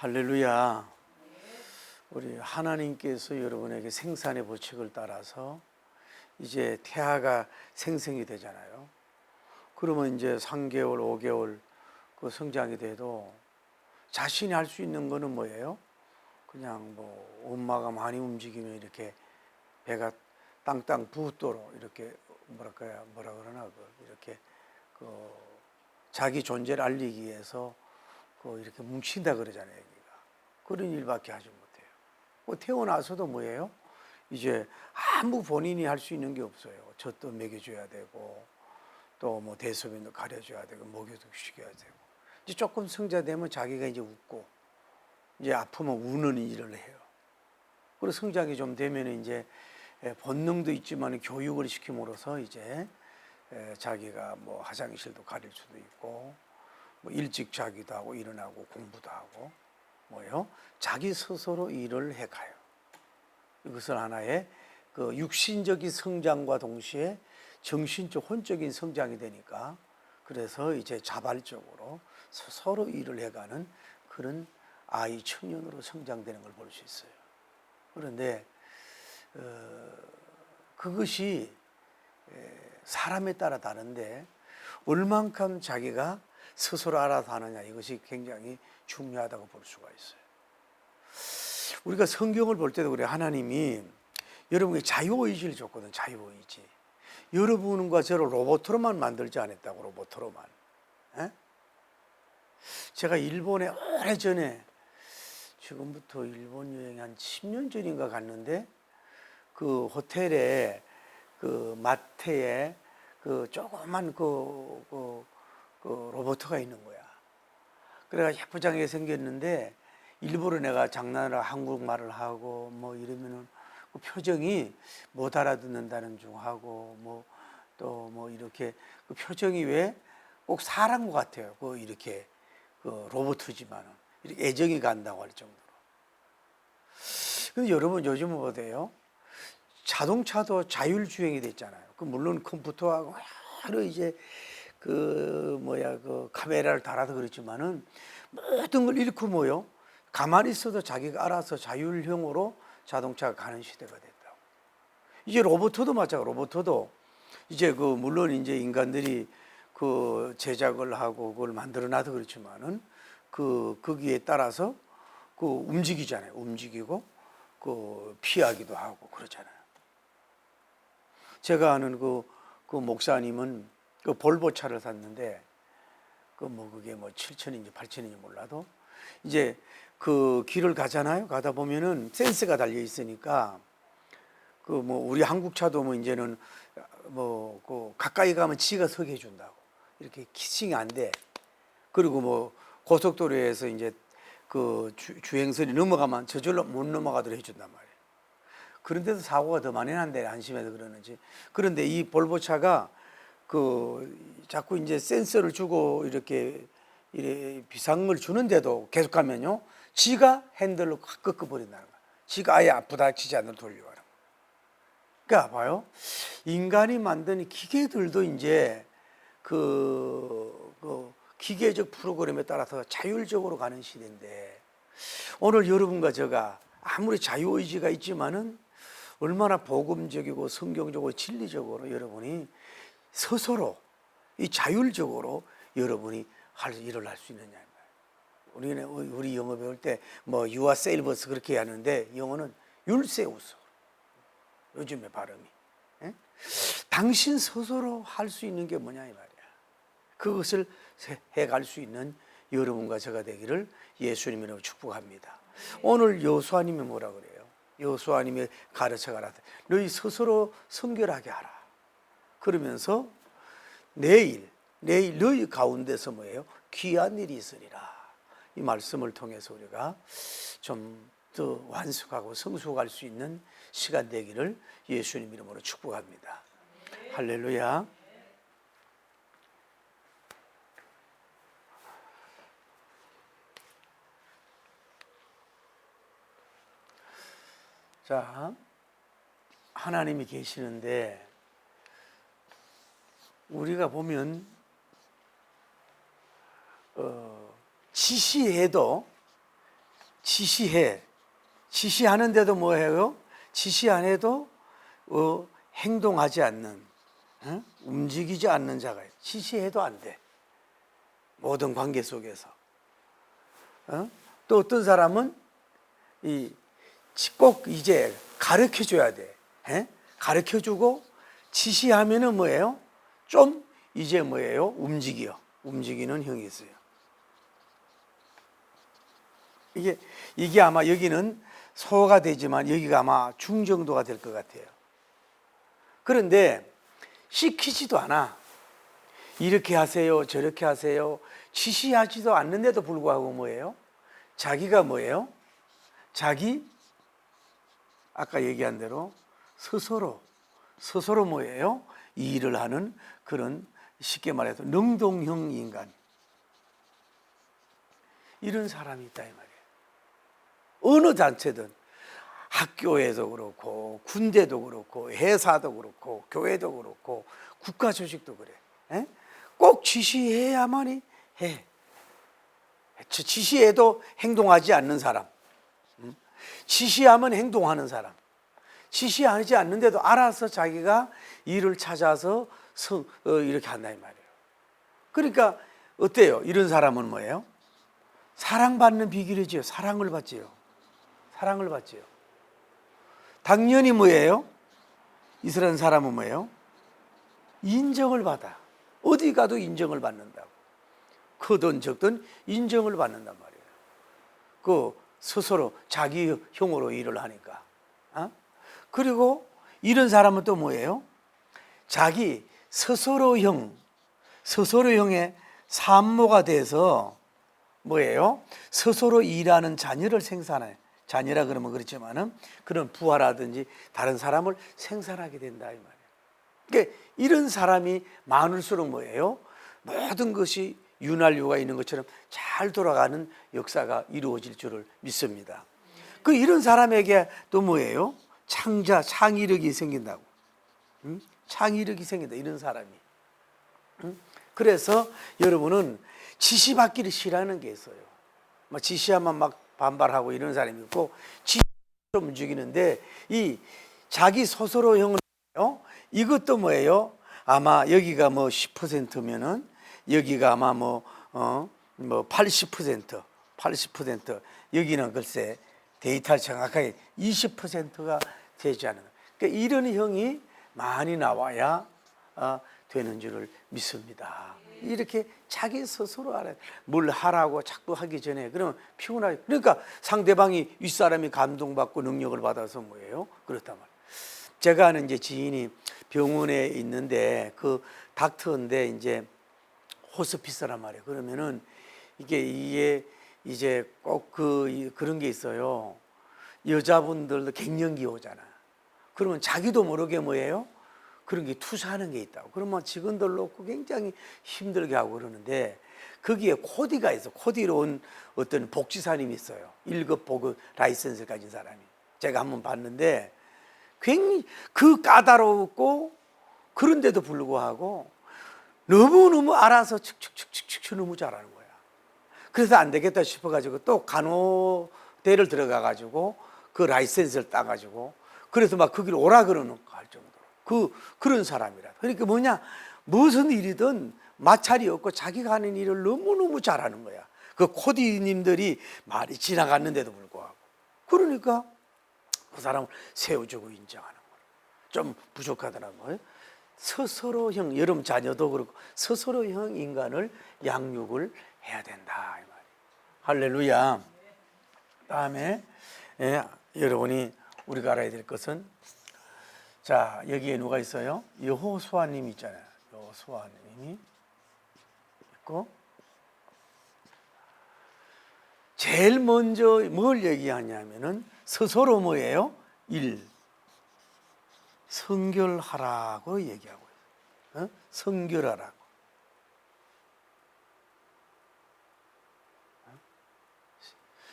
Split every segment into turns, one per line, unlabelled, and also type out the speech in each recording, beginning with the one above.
할렐루야. 우리 하나님께서 여러분에게 생산의 법칙을 따라서 이제 태아가 생성이 되잖아요. 그러면 이제 3개월, 5개월 그 성장이 돼도 자신이 할 수 있는 거는 뭐예요? 그냥 뭐 엄마가 많이 움직이면 이렇게 배가 땅땅 부었도록 이렇게 뭐라 그러나 이렇게 그 자기 존재를 알리기 위해서 그 이렇게 뭉친다 그러잖아요. 애기가 그런 일밖에 하지 못해요. 뭐 태어나서도 뭐예요? 이제 아무 본인이 할 수 있는 게 없어요. 젖도 먹여줘야 되고 또 뭐 대소변도 가려줘야 되고 목욕도 시켜야 되고 이제 조금 성장되면 자기가 이제 웃고 이제 아프면 우는 일을 해요. 그리고 성장이 좀 되면 이제 본능도 있지만 교육을 시킴으로써 이제 자기가 뭐 화장실도 가릴 수도 있고 뭐 일찍 자기도 하고 일어나고 공부도 하고 뭐요? 자기 스스로 일을 해가요. 이것은 하나의 그 육신적인 성장과 동시에 정신적 혼적인 성장이 되니까 그래서 이제 자발적으로 서로 일을 해가는 그런 아이 청년으로 성장되는 걸 볼 수 있어요. 그런데 그것이 사람에 따라 다른데 얼만큼 자기가 스스로 알아서 하느냐 이것이 굉장히 중요하다고 볼 수가 있어요. 우리가 성경을 볼 때도 그래. 하나님이 여러분에게 자유의지를 줬거든. 자유의지. 여러분과 저를 로봇으로만 만들지 않았다고. 로봇으로만. 에? 제가 일본에 오래전에 지금부터 일본 여행 한 10년 전인가 갔는데 그 호텔에 그 마트에 그 조그만 그 로봇가 있는 거야. 그래가 예쁘장하게 생겼는데 일부러 내가 장난으로 한국말을 하고 뭐 이러면은 그 표정이 못 알아듣는다는 중 하고 뭐 또 뭐 이렇게 그 표정이 왜 꼭 사람 것 같아요. 그 이렇게 그 로봇이지만은 이렇게 애정이 간다고 할 정도로. 근데 여러분 요즘은 어때요? 자동차도 자율주행이 됐잖아요. 그 물론 컴퓨터하고 여러 이제 그 카메라를 달아서 그렇지만은 모든 걸 잃고 뭐요? 가만히 있어도 자기가 알아서 자율형으로 자동차가 가는 시대가 됐다고. 이제 로봇도 마찬가지고 로봇도 이제 그 물론 이제 인간들이 그 제작을 하고 그걸 만들어 놔도 그렇지만은 거기에 따라서 그 움직이잖아요. 움직이고 그 피하기도 하고 그러잖아요. 제가 아는 그 목사님은 그 볼보 차를 샀는데 그게 뭐 7천인지 8천인지 몰라도 이제 그 길을 가잖아요. 가다 보면은 센서가 달려 있으니까 그 뭐 우리 한국 차도 뭐 이제는 뭐 그 가까이 가면 지가 서게 해준다고 이렇게 키싱이 안 돼. 그리고 뭐 고속도로에서 이제 그 주행선이 넘어가면 저절로 못 넘어가도록 해준단 말이에요. 그런데도 사고가 더 많이 난대. 안심해서 그러는지. 그런데 이 볼보차가 그 자꾸 이제 센서를 주고 이렇게 비상을 주는데도 계속 가면요, 지가 핸들로 꺾어버린다는 거야. 지가 아예 부닥치지 않도록 돌려가는 거야. 그러니까 봐요, 인간이 만든 기계들도 이제 그 기계적 프로그램에 따라서 자율적으로 가는 시대인데 오늘 여러분과 제가 아무리 자유의지가 있지만은 얼마나 복음적이고 성경적이고 진리적으로 여러분이 스스로 이 자율적으로 여러분이 일을 할 수 있느냐. 우리 영어 배울 때 뭐 you are salesforce 그렇게 하는데 영어는 율세우스. 요즘에 발음이. 에? 당신 스스로 할 수 있는 게 뭐냐 이 말이야. 그것을 해갈 수 있는 여러분과 제가 되기를 예수님으로 축복합니다. 오늘 여호수아님이 뭐라 그래요? 여호수아님이 가르쳐가라. 너희 스스로 성결하게 하라. 그러면서 내일 너희 가운데서 뭐예요? 귀한 일이 있으리라. 이 말씀을 통해서 우리가 좀 더 완숙하고 성숙할 수 있는 시간 되기를 예수님 이름으로 축복합니다. 할렐루야. 자, 하나님이 계시는데 우리가 보면 지시해도 지시하는데도 뭐해요? 지시 안 해도 행동하지 않는, 움직이지 않는 자가 있어요. 지시해도 안 돼. 모든 관계 속에서. 또 어떤 사람은 꼭 이제 가르쳐 줘야 돼. 가르쳐 주고 지시하면은 뭐예요? 좀 이제 뭐예요? 움직이는 형이 있어요. 이게 아마 여기는 소가 되지만 여기가 아마 중 정도가 될 것 같아요. 그런데 시키지도 않아. 이렇게 하세요, 저렇게 하세요. 지시하지도 않는데도 불구하고 뭐예요? 자기가 뭐예요? 아까 얘기한 대로 스스로 뭐예요? 이 일을 하는 그런, 쉽게 말해서 능동형 인간, 이런 사람이 있다 이 말이에요. 어느 단체든, 학교에도 그렇고 군대도 그렇고 회사도 그렇고 교회도 그렇고 국가 조직도 그래. 꼭 지시해야만이 해. 지시해도 행동하지 않는 사람, 지시하면 행동하는 사람, 지시하지 않는데도 알아서 자기가 일을 찾아서 이렇게 한다 이 말이에요. 그러니까 어때요? 이런 사람은 뭐예요? 사랑받는 비결이지요. 사랑을 받지요. 당연히 뭐예요? 이스라엘 사람은 뭐예요? 인정을 받아. 어디 가도 인정을 받는다고. 크든 적든 인정을 받는단 말이에요. 스스로 자기 형으로 일을 하니까. 그리고 이런 사람은 또 뭐예요? 자기 스스로형의 산모가 돼서 뭐예요? 스스로 일하는 자녀를 생산해. 자녀라 그러면 그렇지만은 그런 부하라든지 다른 사람을 생산하게 된다 이 말이에요. 그러니까 이런 사람이 많을수록 뭐예요? 모든 것이 윤활유가 있는 것처럼 잘 돌아가는 역사가 이루어질 줄을 믿습니다. 이런 사람에게 또 뭐예요? 창의력이 생긴다고. 창의력이 생긴다, 이런 사람이. 그래서 여러분은 지시받기를 싫어하는 게 있어요. 지시하면 막 반발하고 이런 사람이 있고, 지시로 움직이는데 이 자기 스스로형은 이것도 뭐예요? 아마 여기가 10%면은 여기가 아마 80%, 여기는 글쎄 데이터를 정확하게 20%가 되지 않는. 그러니까 이런 형이 많이 나와야 되는 줄을 믿습니다. 이렇게 자기 스스로 알아요. 뭘 하라고 자꾸 하기 전에 그러면 피곤하게. 그러니까 상대방이 윗사람이 감동받고 능력을 받아서 뭐예요? 그렇단 말이에요. 제가 아는 이제 지인이 병원에 있는데 그 닥터인데 이제 호스피스란 말이에요. 그러면은 이게 이제 꼭 그런 게 있어요. 여자분들도 갱년기 오잖아. 그러면 자기도 모르게 뭐예요? 그런 게 투사하는 게 있다고. 그러면 직원들 놓고 굉장히 힘들게 하고 그러는데 거기에 코디가 있어. 코디로 온 어떤 복지사님이 있어요. 1급 보급 라이센스를 가진 사람이. 제가 한번 봤는데 굉장히 까다롭고 그런데도 불구하고 너무너무 알아서 칙칙칙칙 너무 잘하는 거야. 그래서 안 되겠다 싶어가지고 또 간호대를 들어가가지고 그 라이센스를 따가지고 그래서 막 거기를 오라 그러는 거 할 정도로 그런 사람이라. 그러니까 뭐냐, 무슨 일이든 마찰이 없고 자기가 하는 일을 너무너무 잘하는 거야. 그 코디님들이 말이 지나갔는데도 불구하고. 그러니까 그 사람을 세워주고 인정하는 거야. 좀 부족하더라고요. 스스로형, 여러분 자녀도 그렇고 스스로형 인간을 양육을 해야 된다 이 말이에요. 할렐루야. 다음에 여러분이 우리가 알아야 될 것은, 자 여기에 누가 있어요? 여호수아님 있잖아요. 여호수아님이 있고, 제일 먼저 뭘 얘기하냐면은 스스로 뭐예요? 성결하라고 얘기하고 있어요. 성결하라고.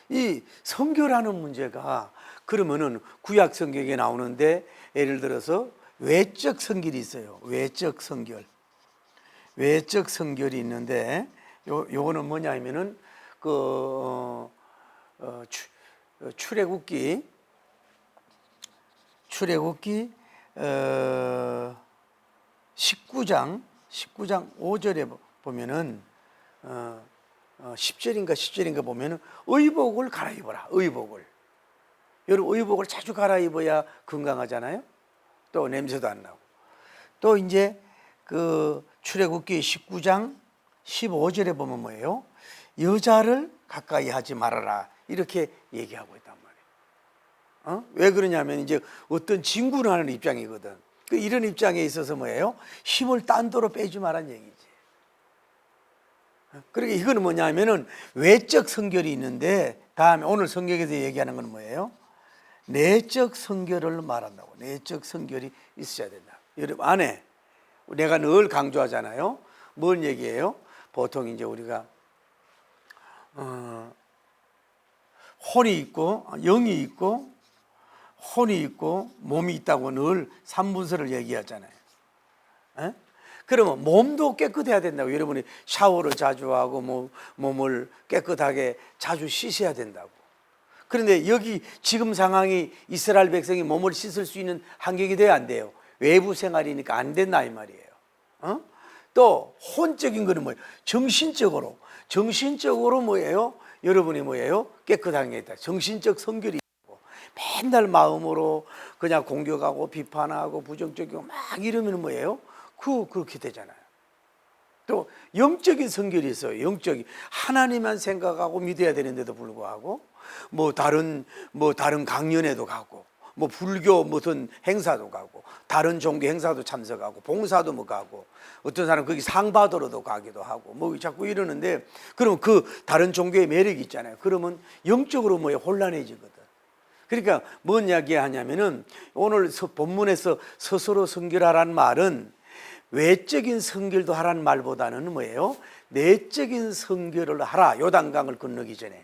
이 성결하는 문제가 그러면은 구약 성경에 나오는데 예를 들어서 외적 성결이 있어요. 외적 성결이 있는데 요거는 뭐냐면은 출애굽기 19장 5절에 보면은 10절인가 보면은 의복을 갈아입어라. 의복을. 여러분 의복을 자주 갈아입어야 건강하잖아요. 또 냄새도 안 나고. 또 이제 그 출애굽기 19장 15절에 보면 뭐예요? 여자를 가까이 하지 말아라. 이렇게 얘기하고 있단 말이에요. 왜 그러냐면 이제 어떤 진군을 하는 입장이거든. 이런 입장에 있어서 뭐예요? 힘을 딴 데로 빼지 말란 얘기지. 그러니까 이거는 뭐냐면은 외적 성결이 있는데 다음에 오늘 성경에서 얘기하는 건 뭐예요? 내적 성결을 말한다고. 내적 성결이 있어야 된다. 여러분 안에 내가 늘 강조하잖아요. 뭔 얘기예요? 보통 이제 우리가 혼이 있고 영이 있고 혼이 있고 몸이 있다고 늘 삼분서를 얘기하잖아요. 에? 그러면 몸도 깨끗해야 된다고. 여러분이 샤워를 자주 하고 몸을 깨끗하게 자주 씻어야 된다고. 그런데 여기 지금 상황이 이스라엘 백성이 몸을 씻을 수 있는 환경이 돼야 안 돼요. 외부 생활이니까 안 된다 이 말이에요. 또 혼적인 거는 뭐예요? 정신적으로 뭐예요? 여러분이 뭐예요? 깨끗한 게 있다. 정신적 성결이 있고 맨날 마음으로 그냥 공격하고 비판하고 부정적이고 막 이러면 뭐예요? 그렇게 되잖아요. 또 영적인 성결이 있어요. 영적인 하나님만 생각하고 믿어야 되는데도 불구하고 다른 강연에도 가고 불교 무슨 행사도 가고 다른 종교 행사도 참석하고 봉사도 가고 어떤 사람 거기 상 받으러도 가기도 하고 자꾸 이러는데 그러면 그 다른 종교의 매력이 있잖아요. 그러면 영적으로 혼란해지거든. 그러니까 뭔 이야기 하냐면은 오늘 본문에서 스스로 성결하라는 말은 외적인 성결도 하라는 말보다는 뭐예요? 내적인 성결을 하라. 요단강을 건너기 전에.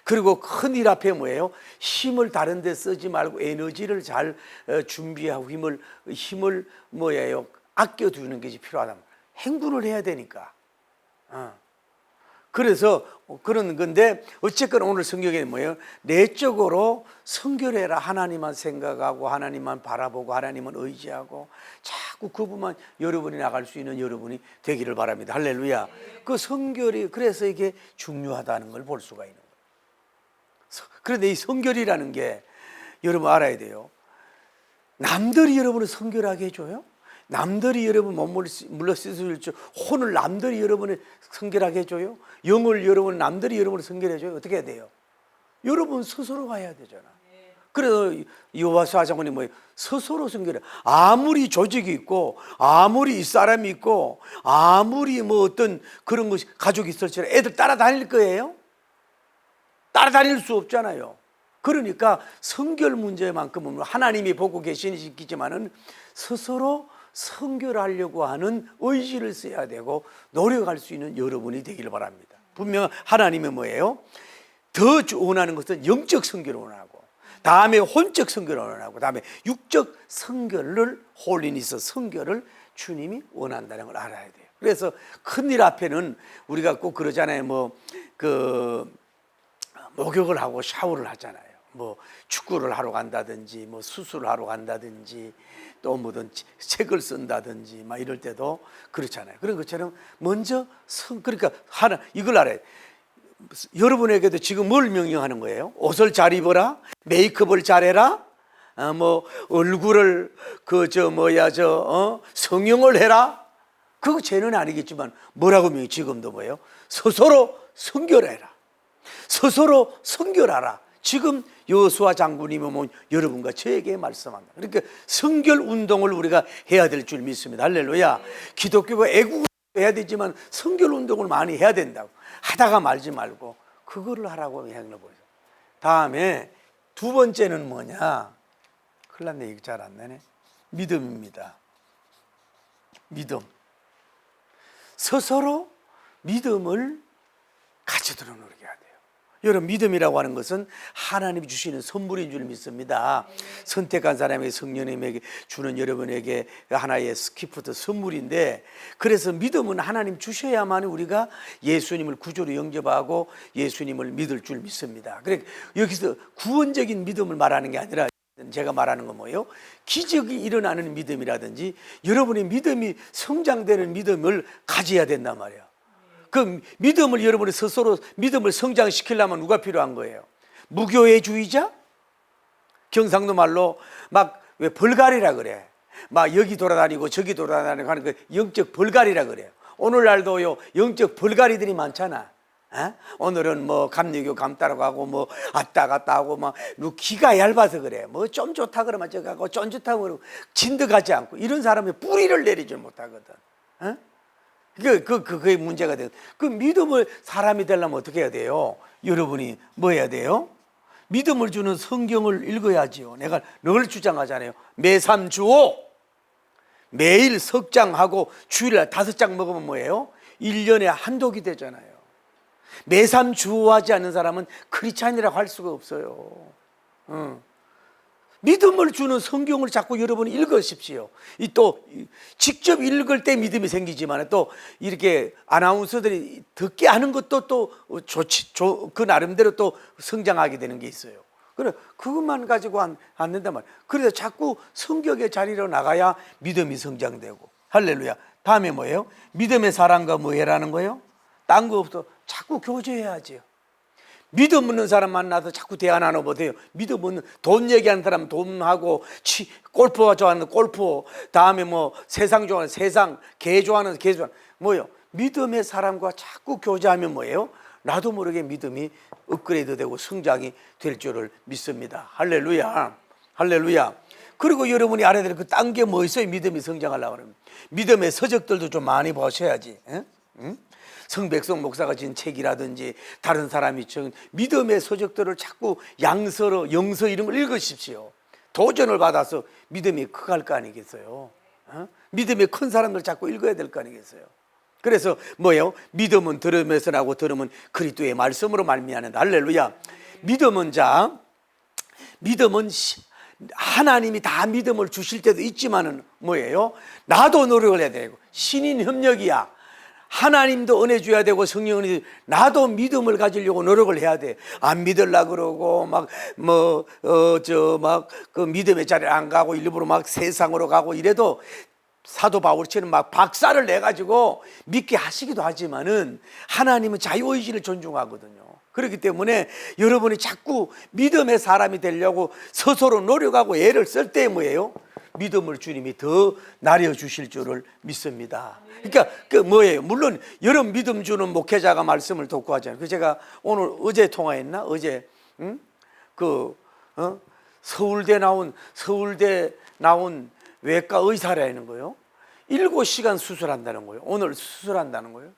그리고 큰 일 앞에 뭐예요? 힘을 다른 데 쓰지 말고 에너지를 잘 준비하고 힘을 뭐예요? 아껴두는 것이 필요하다. 행군을 해야 되니까. 그래서 그런 건데 어쨌거나 오늘 성경에 뭐예요? 내적으로 성결해라. 하나님만 생각하고 하나님만 바라보고 하나님만 의지하고 자꾸 그분만 여러분이 나갈 수 있는 여러분이 되기를 바랍니다. 할렐루야. 그 성결이 그래서 이게 중요하다는 걸 볼 수가 있는 거예요. 그런데 이 성결이라는 게 여러분 알아야 돼요. 남들이 여러분을 성결하게 해줘요? 남들이 여러분 몸을 물러 씻을 줄 혼을 남들이 여러분을 성결하게 해줘요? 영을 여러분 남들이 여러분을 성결해줘요? 어떻게 해야 돼요? 여러분 스스로가 해야 되잖아. 그래서 여호와 장군이 뭐예요? 스스로 성결해. 아무리 조직이 있고 아무리 사람이 있고 아무리 어떤 그런 것이 가족이 있을지라도 애들 따라다닐 거예요? 따라다닐 수 없잖아요. 그러니까 성결 문제만큼은 하나님이 보고 계시지만은 스스로 성결하려고 하는 의지를 써야 되고 노력할 수 있는 여러분이 되기를 바랍니다. 분명 하나님은 뭐예요? 더 원하는 것은 영적 성결을 원하고 다음에 혼적 성결을 원하고 다음에 육적 성결을 홀리니스 성결을 주님이 원한다는 걸 알아야 돼요. 그래서 큰일 앞에는 우리가 꼭 그러잖아요. 목욕을 하고 샤워를 하잖아요. 축구를 하러 간다든지 수술을 하러 간다든지 또 뭐든 책을 쓴다든지 이럴 때도 그렇잖아요. 그런 것처럼 먼저 그러니까 이걸 알아요. 여러분에게도 지금 뭘 명령하는 거예요? 옷을 잘 입어라, 메이크업을 잘해라, 얼굴을 성형을 해라. 그거 죄는 아니겠지만 뭐라고 명령? 지금도 뭐예요? 스스로 성결해라. 스스로 성결하라. 지금 여호수아 장군님은 여러분과 저에게 말씀합니다. 그러니까 성결 운동을 우리가 해야 될 줄 믿습니다. 할렐루야. 기독교가 애국을 해야 되지만 성결 운동을 많이 해야 된다고. 하다가 말지 말고 그거를 하라고 하는 거예요. 다음에 두 번째는 뭐냐? 큰일 났네. 이거 잘 안 나네. 믿음입니다. 믿음. 스스로 믿음을 가지도록 노력해야 돼요. 여러분, 믿음이라고 하는 것은 하나님이 주시는 선물인 줄 믿습니다. 선택한 사람에게, 성령님에게 주는 여러분에게 하나의 스키프트 선물인데, 그래서 믿음은 하나님 주셔야만 우리가 예수님을 구주로 영접하고 예수님을 믿을 줄 믿습니다. 그래, 여기서 구원적인 믿음을 말하는 게 아니라 제가 말하는 건 뭐예요? 기적이 일어나는 믿음이라든지 여러분의 믿음이 성장되는 믿음을 가져야 된단 말이에요. 그 믿음을 여러분이 스스로 믿음을 성장시키려면 누가 필요한 거예요? 무교회주의자? 경상도 말로 막 왜 벌갈이라 그래. 막 여기 돌아다니고 저기 돌아다니고 하는 그 영적 벌갈이라 그래요. 오늘날도요 영적 벌갈이들이 많잖아. 오늘은 뭐 감리교 감 따라가고 뭐 왔다 갔다 하고 막 기가 얇아서 그래. 뭐 좀 좋다 그러면 저 가고 좀 좋다고 그러고 진득하지 않고 이런 사람이 뿌리를 내리지 못하거든. 그게 문제가 돼요. 그 믿음을 사람이 되려면 어떻게 해야 돼요? 여러분이 뭐 해야 돼요? 믿음을 주는 성경을 읽어야지요. 내가 늘 주장하잖아요. 매삼주오 매일 석장하고 주일날 5장 먹으면 뭐예요? 1년에 한 독이 되잖아요. 매삼주오하지 않는 사람은 크리스찬이라고 할 수가 없어요. 믿음을 주는 성경을 자꾸 여러분이 읽으십시오. 또 직접 읽을 때 믿음이 생기지만 또 이렇게 아나운서들이 듣게 하는 것도 또 좋지, 그 나름대로 또 성장하게 되는 게 있어요. 그래, 그것만 가지고 안 된단 말이에요. 그래서 자꾸 성경의 자리로 나가야 믿음이 성장되고. 할렐루야. 다음에 뭐예요? 믿음의 사랑과 뭐 해라는 거예요? 딴 거 없어. 자꾸 교제해야지요. 믿음 없는 사람 만나서 자꾸 대화 나눠보세요. 믿음 없는, 돈 얘기하는 사람 돈하고, 골프 좋아하는 골프, 다음에 뭐 세상 좋아하는 세상, 개 좋아하는 개 좋아하는, 뭐예요? 믿음의 사람과 자꾸 교제하면 뭐예요? 나도 모르게 믿음이 업그레이드 되고 성장이 될 줄을 믿습니다. 할렐루야. 할렐루야. 그리고 여러분이 알아야 될 그 딴 게 뭐 있어요? 믿음이 성장하려고 그러면. 믿음의 서적들도 좀 많이 보셔야지. 응? 성백성 목사가 지은 책이라든지 다른 사람이 적은 믿음의 서적들을 자꾸 양서로 영서 이런 걸 읽으십시오. 도전을 받아서 믿음이 커갈 거 아니겠어요? 믿음이 큰 사람들 자꾸 읽어야 될 거 아니겠어요? 그래서 뭐예요? 믿음은 들음에서 나고 들음은 그리스도의 말씀으로 말미암는다. 할렐루야. 믿음은 하나님이 다 믿음을 주실 때도 있지만은 뭐예요? 나도 노력을 해야 되고 신인 협력이야. 하나님도 은혜 줘야 되고 성령이 나도 믿음을 가지려고 노력을 해야 돼. 안 믿으려고 그러고 그 믿음의 자리에 안 가고 일부러 막 세상으로 가고 이래도 사도 바울처럼 막 박살을 내 가지고 믿게 하시기도 하지만은 하나님은 자유의지를 존중하거든요. 그렇기 때문에 여러분이 자꾸 믿음의 사람이 되려고 스스로 노력하고 애를 쓸 때 뭐예요? 믿음을 주님이 더 나려주실 줄을 믿습니다. 그러니까 그 뭐예요? 물론 여러분 믿음 주는 목회자가 말씀을 듣고 하잖아요. 제가 오늘 어제 통화했나? 어제 서울대 나온 외과 의사라는 거예요. 7시간 수술한다는 거예요. 오늘 수술한다는 거예요.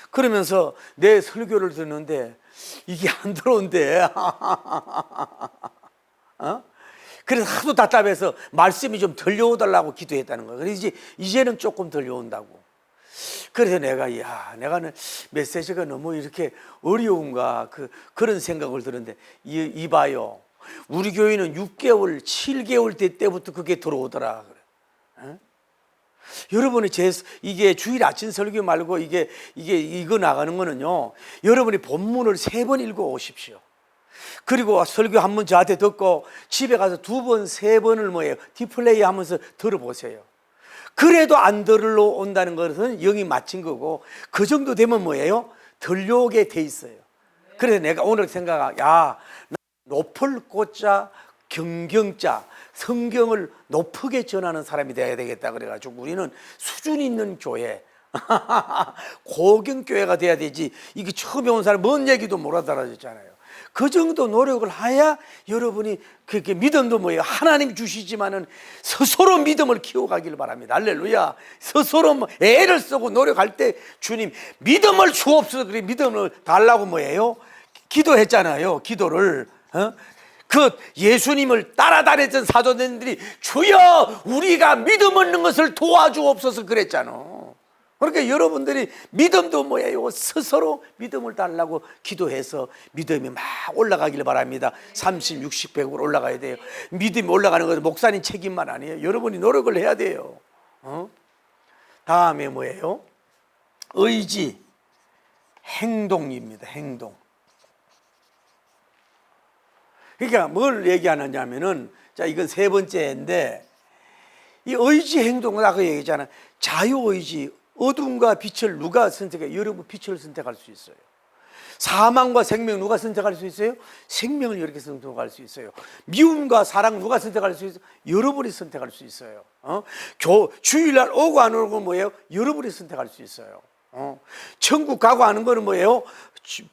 그러면서 내 설교를 듣는데 이게 안 들어온대. 그래서 하도 답답해서 말씀이 좀 들려오달라고 기도했다는 거예요. 그래서 이제는 조금 들려온다고. 그래서 내가 내가는 메시지가 너무 이렇게 어려운가 그런 생각을 들었는데 이봐요. 우리 교회는 6개월, 7개월 때부터 그게 들어오더라. 그래. 여러분이 이게 주일 아침 설교 말고 이거 나가는 거는요. 여러분이 본문을 3번 읽어 오십시오. 그리고 설교 한 번 저한테 듣고 집에 가서 2번, 3번을 뭐예요? 디플레이 하면서 들어보세요. 그래도 안 들으러 온다는 것은 영이 맞힌 거고 그 정도 되면 뭐예요? 들려오게 돼 있어요. 그래서 내가 오늘 높을 꽃자 경경자 성경을 높게 전하는 사람이 돼야 되겠다 그래가지고 우리는 수준 있는 교회 고경교회가 돼야 되지. 이게 처음에 온 사람 뭔 얘기도 못 알아듣잖아요. 그 정도 노력을 해야 여러분이 그렇게 믿음도 뭐예요? 하나님 주시지만은 스스로 믿음을 키워가기를 바랍니다. 할렐루야. 스스로 애를 쓰고 노력할 때 주님 믿음을 주옵소서. 그래 믿음을 달라고 뭐예요? 기도했잖아요. 기도를 그 예수님을 따라다녔던 사도들이 주여 우리가 믿음 없는 것을 도와주옵소서 그랬잖아. 그러니까 여러분들이 믿음도 뭐예요? 스스로 믿음을 달라고 기도해서 믿음이 막 올라가길 바랍니다. 30, 60, 100으로 올라가야 돼요. 믿음이 올라가는 것은 목사님 책임만 아니에요. 여러분이 노력을 해야 돼요. 다음에 뭐예요? 의지, 행동입니다. 행동. 그러니까 뭘 얘기하느냐면은, 자, 이건 세 번째인데, 이 의지 행동은 아까 얘기했잖아요. 자유의지, 어둠과 빛을 누가 선택해요? 여러분 빛을 선택할 수 있어요. 사망과 생명 누가 선택할 수 있어요? 생명을 이렇게 선택할 수 있어요. 미움과 사랑 누가 선택할 수 있어요? 여러분이 선택할 수 있어요. 주일날 오고 안 오고 뭐예요? 여러분이 선택할 수 있어요. 천국 가고 하는 거는 뭐예요?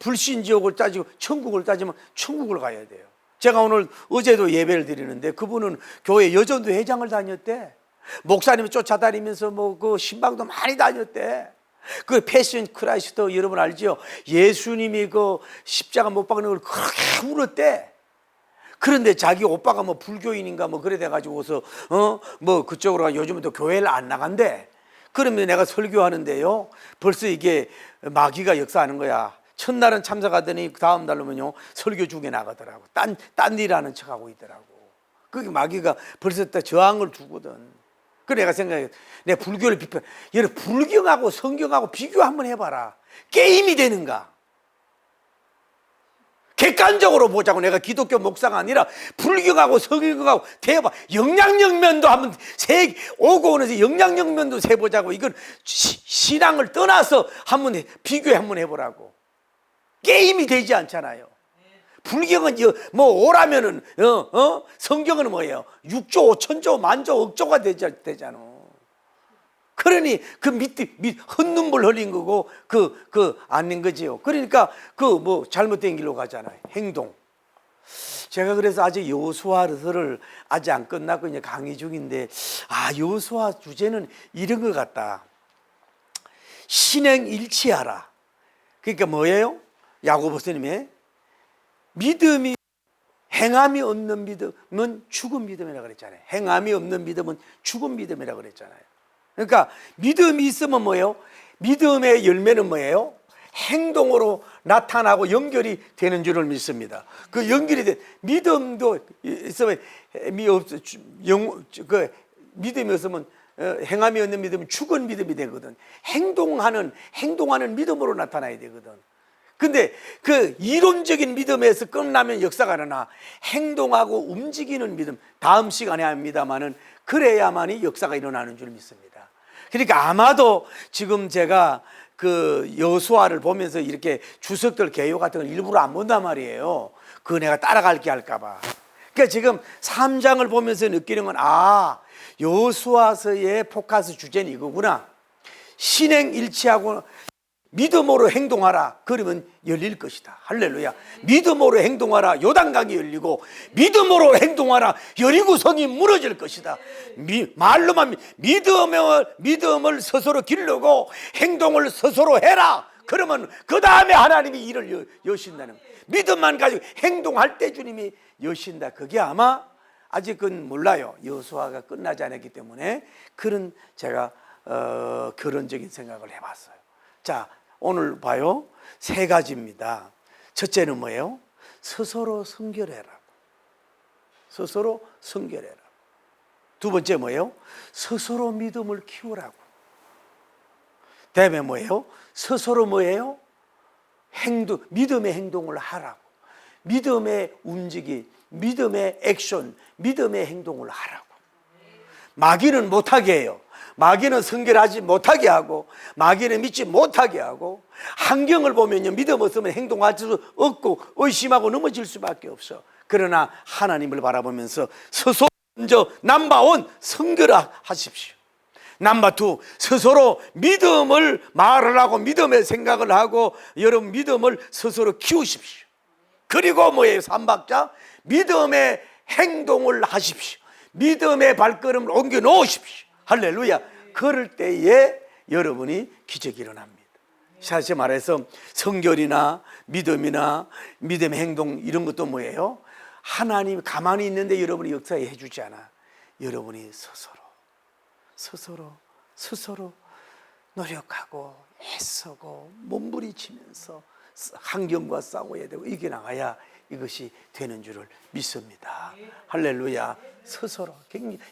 불신지옥을 따지고 천국을 따지면 천국을 가야 돼요. 제가 어제도 예배를 드리는데 그분은 교회 여전도 회장을 다녔대. 목사님이 쫓아다니면서 그 신방도 많이 다녔대. 그 패션 크라이스트 여러분 알죠? 예수님이 그 십자가 못 박는 걸 그렇게 울었대. 그런데 자기 오빠가 뭐 불교인인가 뭐 그래 돼가지고서 뭐 그쪽으로 가 요즘은 또 교회를 안 나간대. 그러면 내가 설교하는데요, 벌써 이게 마귀가 역사하는 거야. 첫날은 참석하더니 다음 날로면요 설교 중에 나가더라고. 딴 일 하는 척하고 있더라고. 그게 마귀가 벌써 다 저항을 주거든. 그래 내가 생각해, 내가 불교를 비판. 여러분 불경하고 성경하고 비교 한번 해봐라. 게임이 되는가? 객관적으로 보자고. 내가 기독교 목사가 아니라 불경하고 성경하고 대봐. 영양영면도 한번 오고 오면서 영양영면도 세보자고. 이건 신앙을 떠나서 한번 비교 한번 해보라고. 게임이 되지 않잖아요. 불경은 뭐 오라면은 성경은 뭐예요? 6조 5천조 만조 억조가 되잖아. 그러니 그 헛눈물 흘린 거고 아닌 거지요. 그러니까 뭐 잘못된 길로 가잖아요. 행동. 제가 그래서 아직 여호수아서를 아직 안 끝났고 이제 강의 중인데, 여호수아 주제는 이런 것 같다. 신행일치하라. 그러니까 뭐예요? 야고보서님의 믿음이, 행함이 없는 믿음은 죽은 믿음이라고 그랬잖아요. 행함이 없는 믿음은 죽은 믿음이라고 그랬잖아요. 그러니까 믿음이 있으면 뭐예요? 믿음의 열매는 뭐예요? 행동으로 나타나고 연결이 되는 줄을 믿습니다. 그 연결이 믿음도 있으면 믿음이 없으면 행함이 없는 믿음은 죽은 믿음이 되거든. 행동하는 믿음으로 나타나야 되거든. 근데 그 이론적인 믿음에서 끝나면 역사가 일어나 행동하고 움직이는 믿음, 다음 시간에 합니다만은 그래야만이 역사가 일어나는 줄 믿습니다. 그러니까 아마도 지금 제가 그 여호수아를 보면서 이렇게 주석들 개요 같은 걸 일부러 안 본단 말이에요. 그거 내가 따라갈게 할까봐. 그러니까 지금 3장을 보면서 느끼는 건, 여호수아서의 포커스 주제는 이거구나. 신행일치하고 믿음으로 행동하라. 그러면 열릴 것이다. 할렐루야. 믿음으로 행동하라. 요단강이 열리고, 믿음으로 행동하라. 여리고성이 무너질 것이다. 말로만 믿음을 스스로 기르고 행동을 스스로 해라. 그러면 그 다음에 하나님이 일을 여신다는 거예요. 믿음만 가지고 행동할 때 주님이 여신다. 그게 아마 아직은 몰라요. 여호수아가 끝나지 않았기 때문에 그런 제가 결론적인 생각을 해봤어요. 자, 오늘 봐요. 세 가지입니다. 첫째는 뭐예요? 스스로 성결해라. 스스로 성결해라. 두 번째 뭐예요? 스스로 믿음을 키우라고. 다음에 뭐예요? 스스로 뭐예요? 믿음의 행동을 하라고. 믿음의 움직임, 믿음의 액션, 믿음의 행동을 하라고. 마귀는 못하게 해요. 마귀는 성결하지 못하게 하고, 마귀는 믿지 못하게 하고, 환경을 보면요, 믿음 없으면 행동할 수 없고 의심하고 넘어질 수밖에 없어. 그러나 하나님을 바라보면서 스스로 먼저 넘버원 성결하십시오. 넘버 투, 스스로 믿음을 말을 하고 믿음의 생각을 하고 여러분 믿음을 스스로 키우십시오. 그리고 뭐예요? 3박자 믿음의 행동을 하십시오. 믿음의 발걸음을 옮겨 놓으십시오. 할렐루야. 그럴 때에 여러분이 기적이 일어납니다. 사실 말해서 성결이나 믿음이나 믿음의 행동 이런 것도 뭐예요? 하나님 가만히 있는데 여러분이 역사해 주지 않아. 여러분이 스스로 노력하고 애쓰고 몸부림치면서 환경과 싸워야 되고 이겨나가야 이것이 되는 줄을 믿습니다. 할렐루야.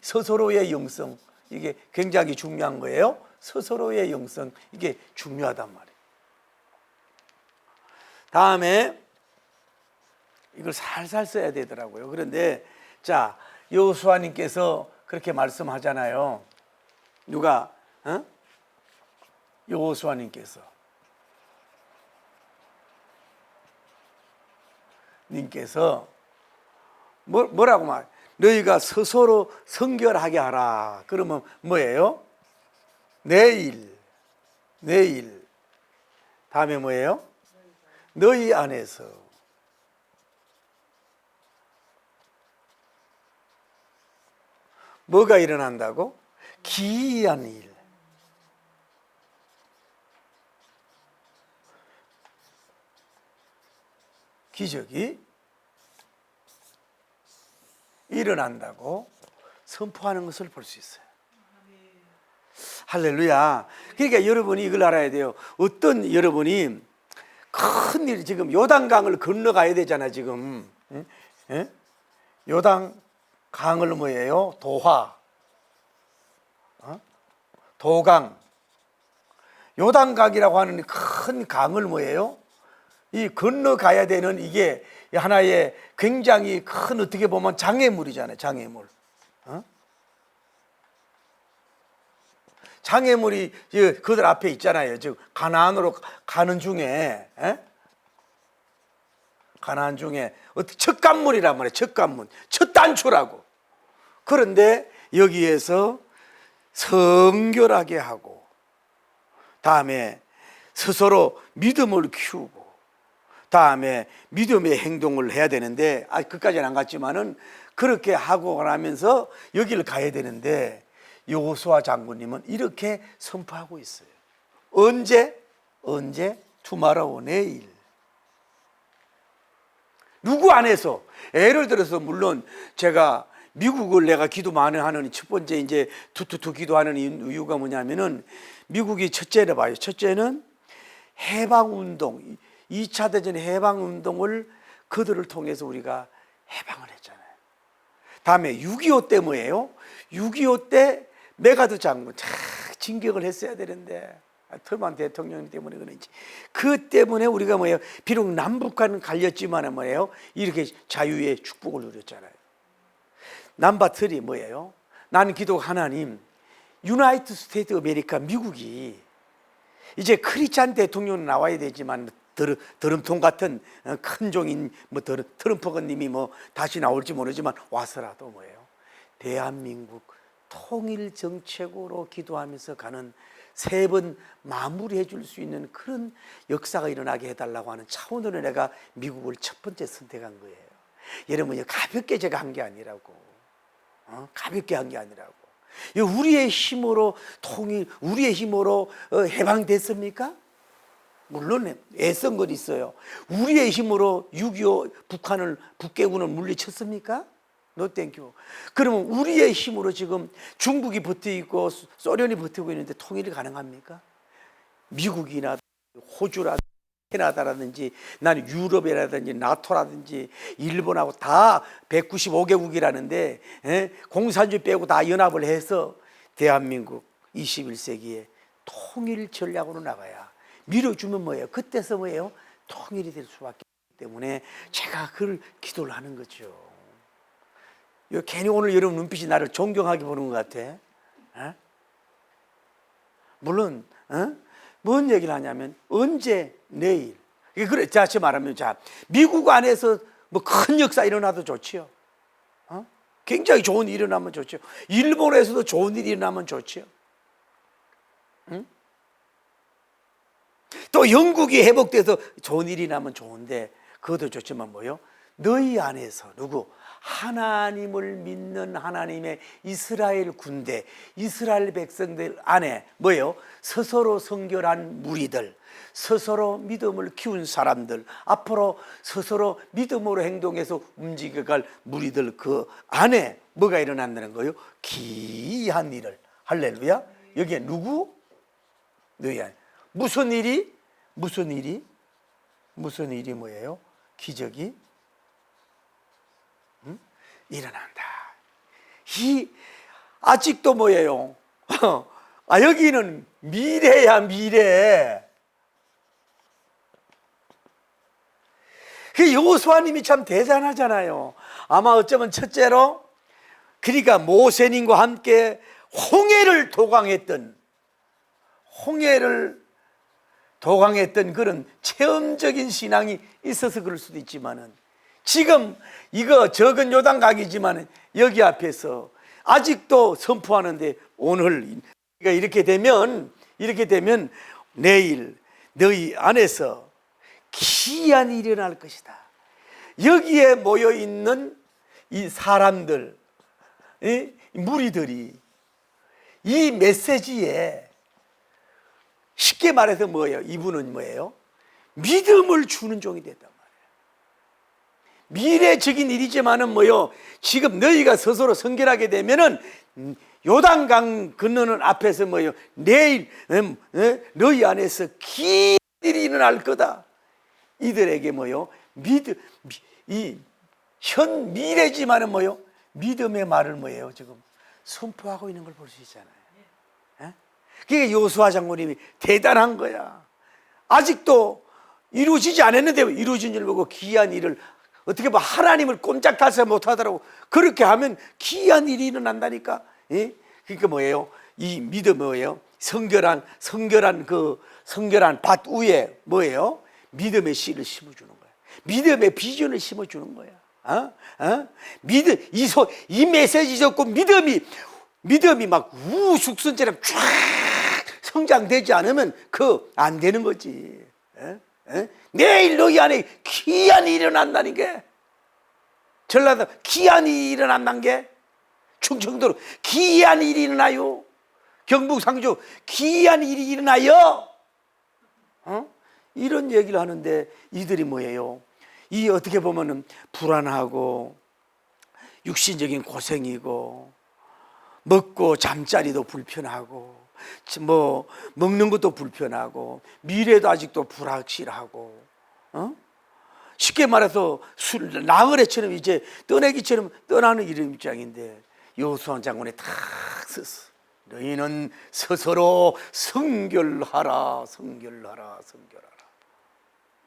스스로의 영성, 이게 굉장히 중요한 거예요. 스스로의 영성, 이게 중요하단 말이에요. 다음에 이걸 살살 써야 되더라고요. 그런데 자, 여호수아님께서 그렇게 말씀하잖아요. 누가? 여호수아님께서 뭐라고 말? 너희가 스스로 성결하게 하라. 그러면 뭐예요? 내일. 다음에 뭐예요? 너희 안에서. 뭐가 일어난다고? 기이한 일. 기적이 일어난다고 선포하는 것을 볼 수 있어요. 할렐루야. 그러니까 여러분이 이걸 알아야 돼요. 어떤 여러분이 큰 일, 지금 요단강을 건너가야 되잖아 지금. 예? 요단강을 뭐예요? 도강. 요단강이라고 하는 큰 강을 뭐예요? 이 건너가야 되는 이게 하나의 굉장히 큰, 어떻게 보면 장애물이잖아요. 장애물. 장애물이 그들 앞에 있잖아요. 즉 가나안으로 가는 중에, 가나안 중에 첫 관문이란 말이에요. 첫 관문, 첫 단추라고. 그런데 여기에서 성결하게 하고, 다음에 스스로 믿음을 키우고, 다음에 믿음의 행동을 해야 되는데, 그까지는 안 갔지만은 그렇게 하고 나면서 여기를 가야 되는데, 여호수아 장군님은 이렇게 선포하고 있어요. 언제? 투마로우, 내일. 누구 안에서? 예를 들어서 물론 제가 미국을 내가 기도 많이 하는 첫 번째 이제 투투투 기도하는 이유가 뭐냐면은 미국이 첫째를 봐요. 첫째는 해방운동, 2차 대전 해방운동을 그들을 통해서 우리가 해방을 했잖아요. 다음에 6.25 때 뭐예요? 6.25 때 메가드 장군 진격을 했어야 되는데 트럼프 대통령 때문에 그런지 그 때문에 우리가 뭐예요? 비록 남북과는 갈렸지만 뭐예요? 이렇게 자유의 축복을 누렸잖아요. 넘버 3 뭐예요? 나는 기도 하나님, 유나이티드 스테이트 아메리카 미국이 이제 크리스찬 대통령은 나와야 되지만 드럼통 같은 큰 종인 트럼프님이 다시 나올지 모르지만 와서라도 뭐예요? 대한민국 통일 정책으로 기도하면서 가는 3번 마무리해 줄 수 있는 그런 역사가 일어나게 해달라고 하는 차원으로 내가 미국을 첫 번째 선택한 거예요. 여러분, 가볍게 제가 한 게 아니라고. 가볍게 한 게 아니라고. 우리의 힘으로 우리의 힘으로 해방됐습니까? 물론 애쓴 건 있어요. 우리의 힘으로 6.25 북괴군을 물리쳤습니까? No thank you. 그러면 우리의 힘으로 지금 중국이 버티고 소련이 버티고 있는데 통일이 가능합니까? 미국이나 호주라든지 캐나다라든지 나는 유럽이라든지 나토라든지 일본하고 다 195개국이라는데 공산주의 빼고 다 연합을 해서 대한민국 21세기에 통일 전략으로 나가야 밀어주면 뭐예요? 그때서 뭐예요? 통일이 될 수밖에 없기 때문에 제가 그걸 기도를 하는 거죠. 괜히 오늘 여러분 눈빛이 나를 존경하게 보는 것 같아. 물론 뭔 얘기를 하냐면 언제? 내일. 그래, 다시 말하면 미국 안에서 큰 역사 일어나도 좋지요. 굉장히 좋은 일이 일어나면 좋죠. 일본에서도 좋은 일이 일어나면 좋지요. 또 영국이 회복돼서 좋은 일이 나면 좋은데 그것도 좋지만 뭐요? 너희 안에서 누구? 하나님을 믿는 하나님의 이스라엘 군대, 이스라엘 백성들 안에 뭐예요? 스스로 성결한 무리들, 스스로 믿음을 키운 사람들, 앞으로 스스로 믿음으로 행동해서 움직여갈 무리들 그 안에 뭐가 일어난다는 거예요? 기이한 일을. 할렐루야. 여기에 누구? 너희 안에. 무슨 일이? 무슨 일이? 무슨 일이 뭐예요? 기적이 일어난다. 이 아직도 뭐예요? 여기는 미래야, 미래. 그 여호수아님이 참 대단하잖아요. 아마 어쩌면 첫째로, 그러니까 모세님과 함께 홍해를 도강했던 그런 체험적인 신앙이 있어서 그럴 수도 있지만은, 지금 이거 적은 요단강이지만 여기 앞에서 아직도 선포하는데, 오늘 이렇게 되면 내일 너희 안에서 기이한 일이 일어날 것이다. 여기에 모여 있는 이 사람들, 이 무리들이 이 메시지에 쉽게 말해서 뭐예요? 이분은 뭐예요? 믿음을 주는 종이 됐단 말이에요. 미래적인 일이지만은 뭐요? 지금 너희가 스스로 선결하게 되면은 요단강 건너는 앞에서 뭐요? 내일 너희 안에서 긴 일이 일어날 거다. 이들에게 뭐요? 현 미래지만은 뭐요? 믿음의 말을 뭐예요? 지금 선포하고 있는 걸 볼 수 있잖아요. 그게 여호수아 장군님이 대단한 거야. 아직도 이루어지지 않았는데 이루어진 줄 보고 기이한 일을, 어떻게 보면 하나님을 꼼짝달새 못하더라고. 그렇게 하면 기이한 일이 일어난다니까. 그러니까 뭐예요? 이 믿음 뭐예요? 성결한 밭 위에 뭐예요? 믿음의 씨를 심어주는 거야. 믿음의 비전을 심어주는 거야. 이 메시지 듣고 믿음이 막 우숙선처럼 쫙 성장되지 않으면 안 되는 거지. 내일 너희 안에 기이한 일이 일어난다는 게, 전라도 기이한 일이 일어난다는 게, 충청도로 기이한 일이 일어나요. 경북 상주 기이한 일이 일어나요. 이런 얘기를 하는데 이들이 뭐예요? 이 어떻게 보면은 불안하고 육신적인 고생이고 먹고 잠자리도 불편하고 뭐 먹는 것도 불편하고 미래도 아직도 불확실하고 쉽게 말해서 나그네처럼 이제 떠내기처럼 떠나는 이런 입장인데, 여호수아 장군이 탁 썼어. 너희는 스스로 성결하라.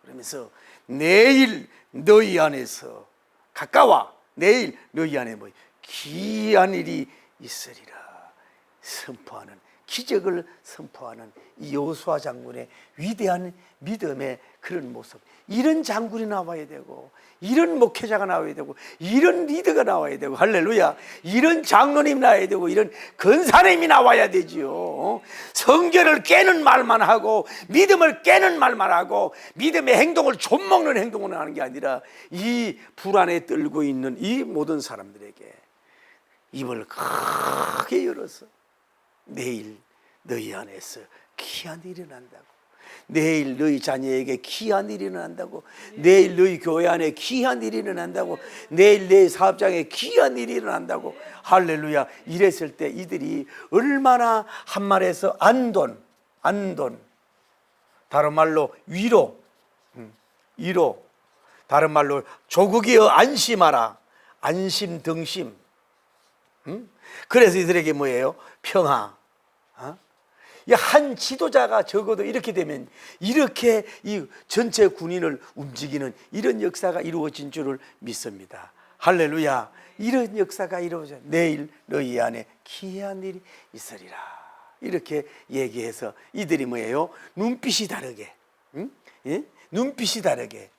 그러면서 내일 너희 안에서 가까워, 내일 너희 안에 뭐 기이한 일이 있으리라 선포하는, 기적을 선포하는 이 여호수아 장군의 위대한 믿음의 그런 모습. 이런 장군이 나와야 되고, 이런 목회자가 나와야 되고, 이런 리더가 나와야 되고, 할렐루야, 이런 장로님 나와야 되고, 이런 권사님이 나와야 되지요. 성결을 깨는 말만 하고 믿음을 깨는 말만 하고 믿음의 행동을 좀먹는 행동을 하는 게 아니라, 이 불안에 떨고 있는 이 모든 사람들에게 입을 크게 열어서 내일 너희 안에서 기이한 일이 일어난다고, 내일 너희 자녀에게 기이한 일이 일어난다고, 내일 너희 교회 안에 기이한 일이 일어난다고, 내일 내 사업장에 기이한 일이 일어난다고. 할렐루야. 이랬을 때 이들이 얼마나, 한 말에서 안돈, 다른 말로 위로, 다른 말로 조국이여 안심하라, 안심등심. 그래서 이들에게 뭐예요? 평화. 한 지도자가 적어도 이렇게 되면 이렇게 이 전체 군인을 움직이는 이런 역사가 이루어진 줄을 믿습니다. 할렐루야. 이런 역사가 이루어져. 내일 너희 안에 기이한 일이 있으리라. 이렇게 얘기해서 이들이 뭐예요? 눈빛이 다르게, 눈빛이 다르게,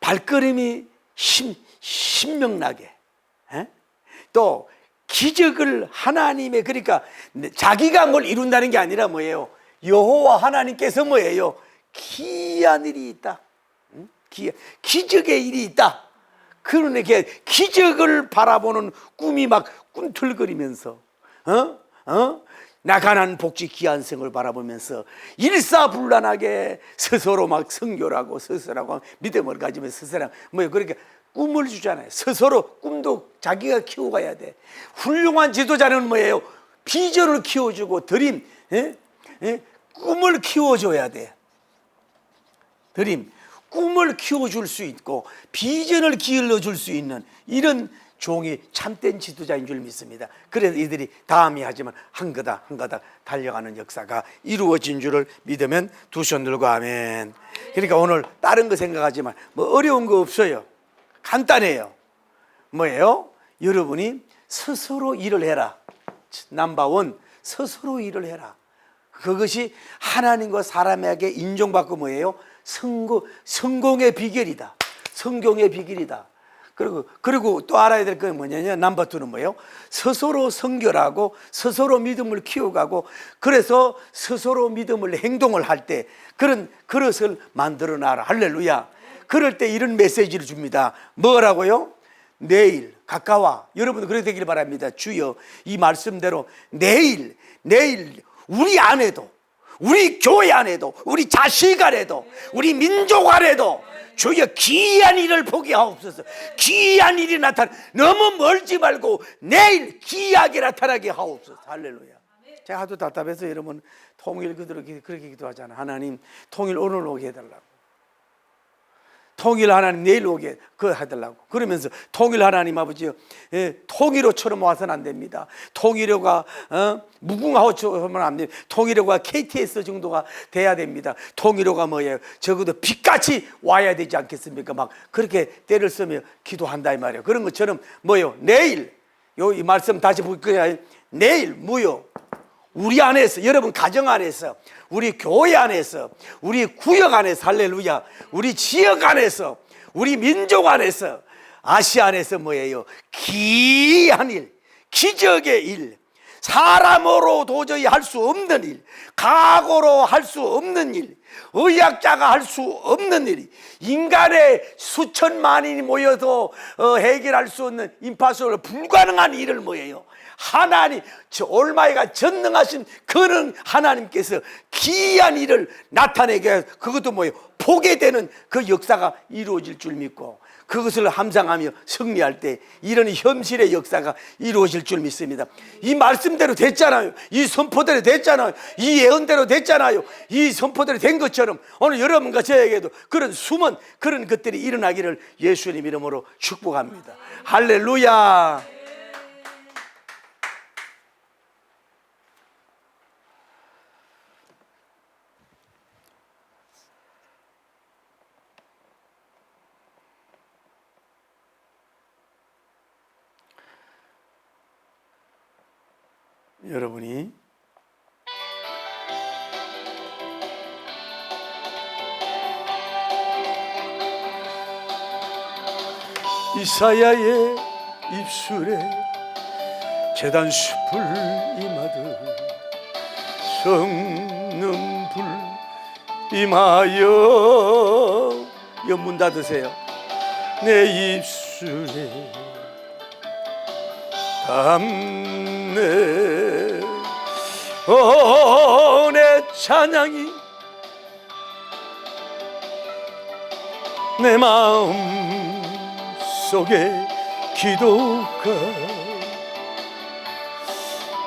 발걸음이 신명나게, 또 기적을 하나님의, 그러니까 자기가 뭘 이룬다는 게 아니라 뭐예요? 여호와 하나님께서 뭐예요? 기이한 일이 있다. 기적의 일이 있다. 그러니까 기적을 바라보는 꿈이 막 꿈틀거리면서, 나가난 복지 귀한 생을 바라보면서 일사불란하게 스스로 막 성결하고 스스로하고 믿음을 가지며 스스로 뭐예요? 그러니까 꿈을 주잖아요. 스스로 꿈도 자기가 키워가야 돼. 훌륭한 지도자는 뭐예요? 비전을 키워주고 드림, 꿈을 키워줘야 돼. 드림, 꿈을 키워줄 수 있고 비전을 길러줄 수 있는 이런 종이 참된 지도자인 줄 믿습니다. 그래서 이들이 다음이 하지만 한 가닥 한 가닥 달려가는 역사가 이루어진 줄을 믿으면 두 손 들고 아멘. 그러니까 오늘 다른 거 생각하지만 뭐 어려운 거 없어요. 간단해요. 뭐예요? 여러분이 스스로 일을 해라. 넘버원, 스스로 일을 해라. 그것이 하나님과 사람에게 인정받고 뭐예요? 성공의 비결이다. 성공의 비결이다. 그리고 또 알아야 될 건 뭐냐면 넘버 투는 뭐예요? 스스로 성결하고 스스로 믿음을 키워가고 그래서 스스로 믿음을 행동을 할 때 그런 그릇을 만들어 놔라. 할렐루야. 그럴 때 이런 메시지를 줍니다. 뭐라고요? 내일 가까워. 여러분도 그렇게 되길 바랍니다. 주여 이 말씀대로 내일 우리 안에도 우리 교회 안에도 우리 자식 안에도 우리 민족 안에도 주여 귀한 일을 보게 하옵소서. 귀한 일이 나타나 너무 멀지 말고 내일 귀하게 나타나게 하옵소서. 할렐루야. 제가 하도 답답해서 여러분 통일 그대로 그렇게 기도하잖아요. 하나님 통일 오늘 오게 해달라고. 통일 하나님 내일 오게 그거 해달라고. 그러면서 통일 하나님 아버지요, 통일호처럼 와서는 안 됩니다. 통일호가 무궁화호처럼 안 됩니다. 통일호가 KTX 정도가 돼야 됩니다. 통일호가 뭐예요? 적어도 빛같이 와야 되지 않겠습니까? 막 그렇게 때를 쓰며 기도한다 이 말이에요. 그런 것처럼 뭐예요? 내일 이 말씀 다시 볼 거야. 내일 뭐요? 우리 안에서, 여러분 가정 안에서, 우리 교회 안에서, 우리 구역 안에서, 할렐루야, 우리 지역 안에서, 우리 민족 안에서, 아시아 안에서 뭐예요? 귀한 일, 기적의 일, 사람으로 도저히 할 수 없는 일, 각오로 할 수 없는 일, 의학자가 할 수 없는 일이, 인간의 수천만인이 모여도 해결할 수 없는 임파서블 불가능한 일을 뭐예요? 하나님, 저 올마이가 전능하신 그런 하나님께서 귀한 일을 나타내게 해서 그것도 뭐예요? 보게 되는 그 역사가 이루어질 줄 믿고 그것을 함상하며 승리할 때 이런 현실의 역사가 이루어질 줄 믿습니다. 이 말씀대로 됐잖아요. 이 선포대로 됐잖아요. 이 예언대로 됐잖아요. 이 선포대로 된 것처럼 오늘 여러분과 저에게도 그런 숨은 그런 것들이 일어나기를 예수님 이름으로 축복합니다. 할렐루야. 여러분이 이사야의 입술에 제단 숲을 임하듯 성령불 임하여 문 닫으세요. 내 입술에 담네 내 찬양이 내 마음 속에 기도가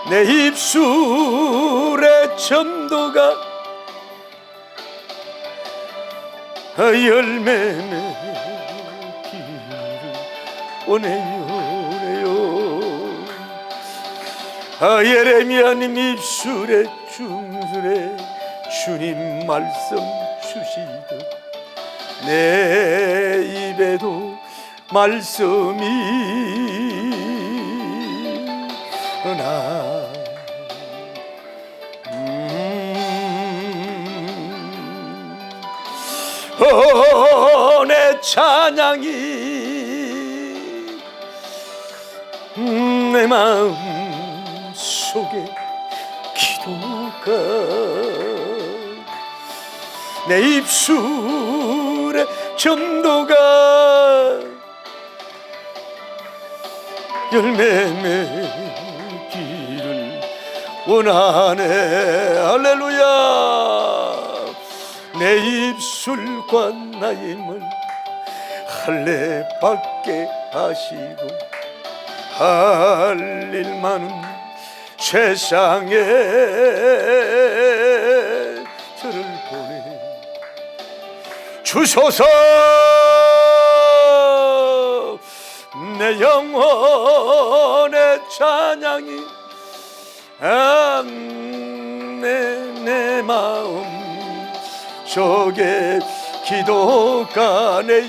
내 입술의 전도가 열매 맺기를 원해요. 예레미야님 입술에 중술에 주님 말씀 주시듯 내 입에도 말씀이 나 내 찬양이 내 마음 속에 기도가 내 입술에 전도가 열매 맺기를 원하네. 할렐루야. 내 입술과 나의 문 할례 받게 하시고 할 일 많은 세상에 주소서. 내 영혼의 찬양이 내 마음 속에 기도가 내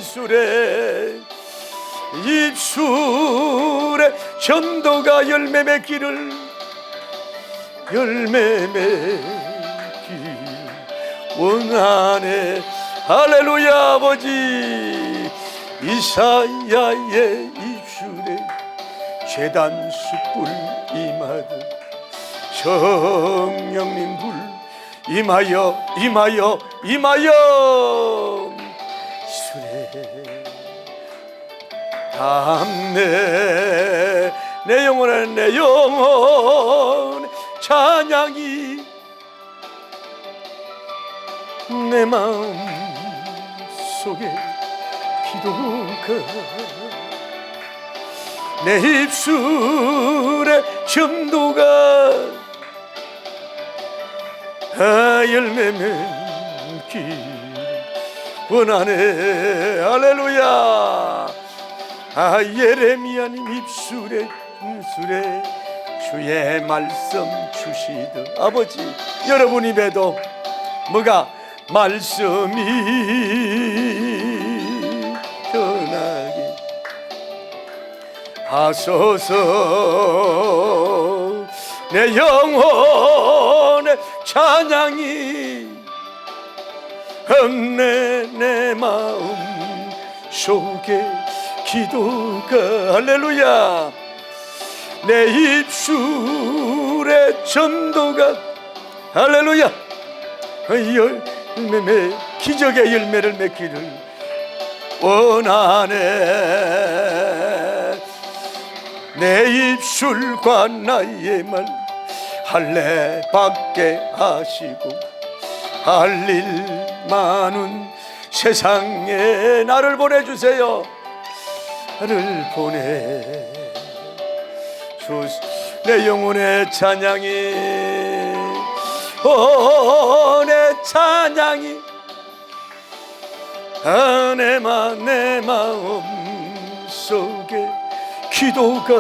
입술에 전도가 열매 맺기를 원하네. 할렐루야. 아버지, 이사야의 입술에 제단 숯불 임하듯 성령님 불 임하여 입술에 담내 내 영혼의 찬양이 내 마음 속에 기도가 내 입술에 전도가 열매 맺기 원하네. 할렐루야. 예레미야님 입술에 주의 말씀 주시듯 아버지, 여러분 입에도 뭐가 말씀이 전하게 하소서. 내 영혼의 찬양이 내 마음 속에 기도가 할렐루야. 내 입술의 전도가 할렐루야. 기적의 열매를 맺기를 원하네. 내 입술과 나의 말 할례 받게 하시고 할 일 많은 세상에 나를 보내주세요. 나를 보내 내 영혼의 찬양이 내 찬양이 내 마음 속에 기도가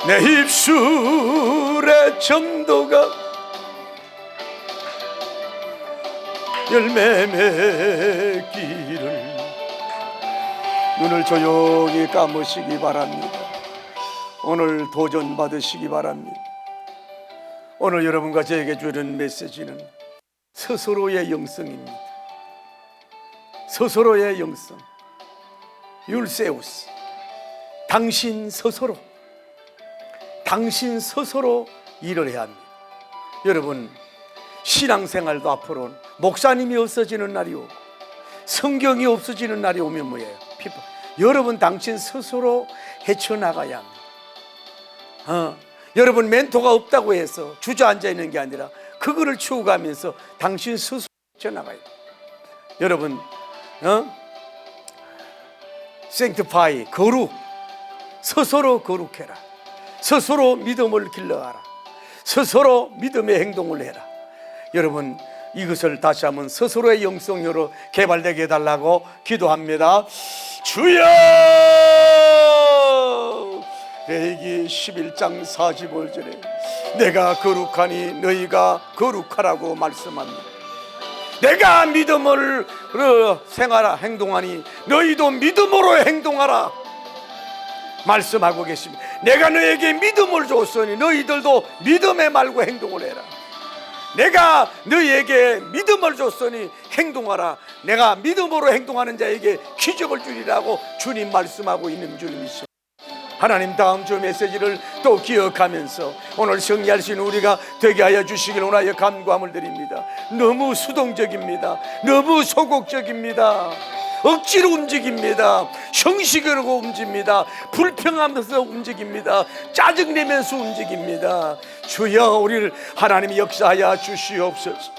내 입술의 전도가 열매 맺기를 눈을 조용히 감으시기 바랍니다. 오늘 도전 받으시기 바랍니다. 오늘 여러분과 저에게 주는 메시지는 스스로의 영성입니다. 스스로의 영성. 율세우스. 당신 스스로 일을 해야 합니다. 여러분, 신앙생활도 앞으로 목사님이 없어지는 날이 오고 성경이 없어지는 날이 오면 뭐예요? 여러분 당신 스스로 헤쳐나가야 합니다. 여러분 멘토가 없다고 해서 주저앉아 있는 게 아니라 그거를 치워가면서 당신 스스로 헤쳐나가야 돼요. 여러분 sanctify, 거룩, 스스로 거룩해라. 스스로 믿음을 길러가라. 스스로 믿음의 행동을 해라. 여러분, 이것을 다시 한번 스스로의 영성으로 개발되게 해달라고 기도합니다. 주여! 레위기 11장 45절에 내가 거룩하니 너희가 거룩하라고 말씀합니다. 내가 믿음을 행동하니 너희도 믿음으로 행동하라 말씀하고 계십니다. 내가 너에게 믿음을 줬으니 너희들도 믿음의 말과 행동을 해라. 내가 너희에게 믿음을 줬으니 행동하라. 내가 믿음으로 행동하는 자에게 기적을 주리라고 주님 말씀하고 있는 줄 믿습니다. 하나님, 다음 주 메시지를 또 기억하면서 오늘 승리할 수 있는 우리가 되게 하여 주시길 원하여 간구함을 드립니다. 너무 수동적입니다. 너무 소극적입니다. 억지로 움직입니다. 형식으로 움직입니다. 불평하면서 움직입니다. 짜증내면서 움직입니다. 주여, 우리를 하나님이 역사하여 주시옵소서.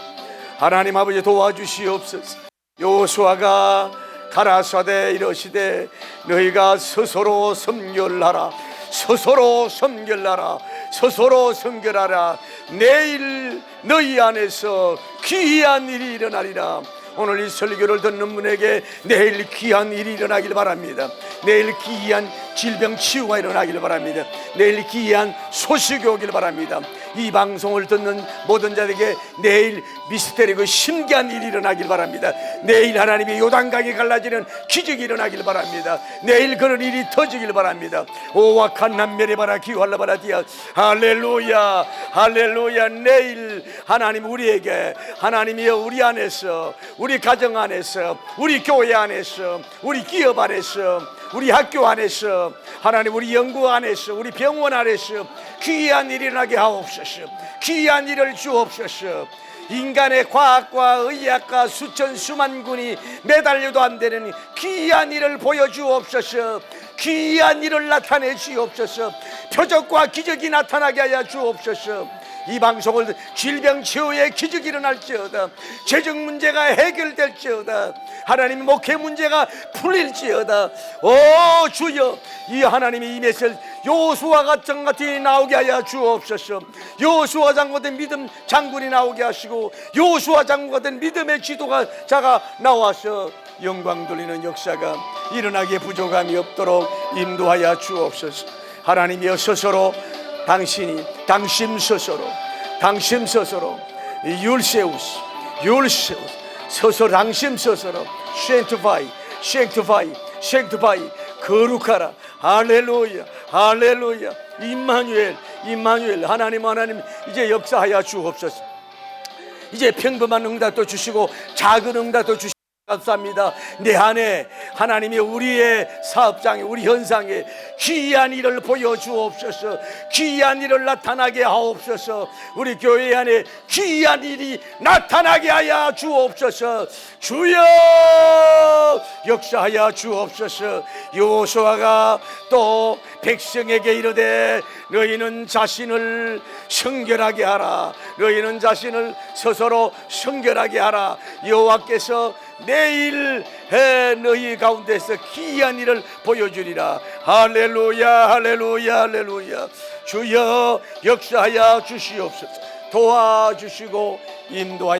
하나님 아버지 도와주시옵소서. 여호수아가 가라사대 이르시되 너희가 스스로 섬결하라. 스스로 섬결하라. 스스로 성결하라. 내일 너희 안에서 귀한 일이 일어나리라. 오늘 이 설교를 듣는 분에게 내일 귀한 일이 일어나길 바랍니다. 내일 귀한 질병 치유가 일어나길 바랍니다. 내일 귀한 소식이 오길 바랍니다. 이 방송을 듣는 모든 자들에게 내일 미스테리고 신기한 일이 일어나길 바랍니다. 내일 하나님의 요단강이 갈라지는 기적이 일어나길 바랍니다. 내일 그런 일이 터지길 바랍니다. 오와칸 남메레바라 기활라바라 디아. 할렐루야, 할렐루야. 내일 하나님 우리에게, 하나님이여 우리 안에서, 우리 가정 안에서, 우리 교회 안에서, 우리 기업 안에서, 우리 학교 안에서, 하나님 우리 연구 안에서, 우리 병원 안에서 귀한 일이 일어나게 하옵소서. 귀한 일을 주옵소서. 인간의 과학과 의학과 수천 수만 군이 매달려도 안 되는 귀한 일을 보여주옵소서. 귀한 일을 나타내 주옵소서. 표적과 기적이 나타나게 하여 주옵소서. 이 방송을 질병 치유의 기적이 일어날지어다. 재정 문제가 해결될지어다. 하나님 목회 문제가 풀릴지어다. 오 주여, 이 하나님의 이 메시지 요수아 같은 같이 나오게 하여 주옵소서. 요수아 장군 같은 믿음 장군이 나오게 하시고, 요수아 장군 같은 믿음의 지도자가 나와서 영광 돌리는 역사가 일어나기에 부족함이 없도록 인도하여 주옵소서. 하나님이여 스스로 당신 스스로 율세우스 스스로 당신 스스로 sanctify 거룩하라. 할렐루야, 할렐루야. 임마누엘 하나님 이제 역사하여 주옵소서. 이제 평범한 응답도 주시고 작은 응답도 주시고 감사합니다. 내 안에 하나님이 우리의 사업장에, 우리 현상에 귀한 일을 보여주옵소서. 귀한 일을 나타나게 하옵소서. 우리 교회 안에 귀한 일이 나타나게 하여 주옵소서. 주여 역사하여 주옵소서. 여호수아가 또 백성에게 이르되 너희는 자신을 성결하게 하라. 너희는 자신을 스스로 성결하게 하라. 여호와께서 내일 너희 가운데서 귀한 일을 보여주리라. 할렐루야, 할렐루야, 할렐루야. 주여 역사하여 주시옵소서. 도와주시고 인도하여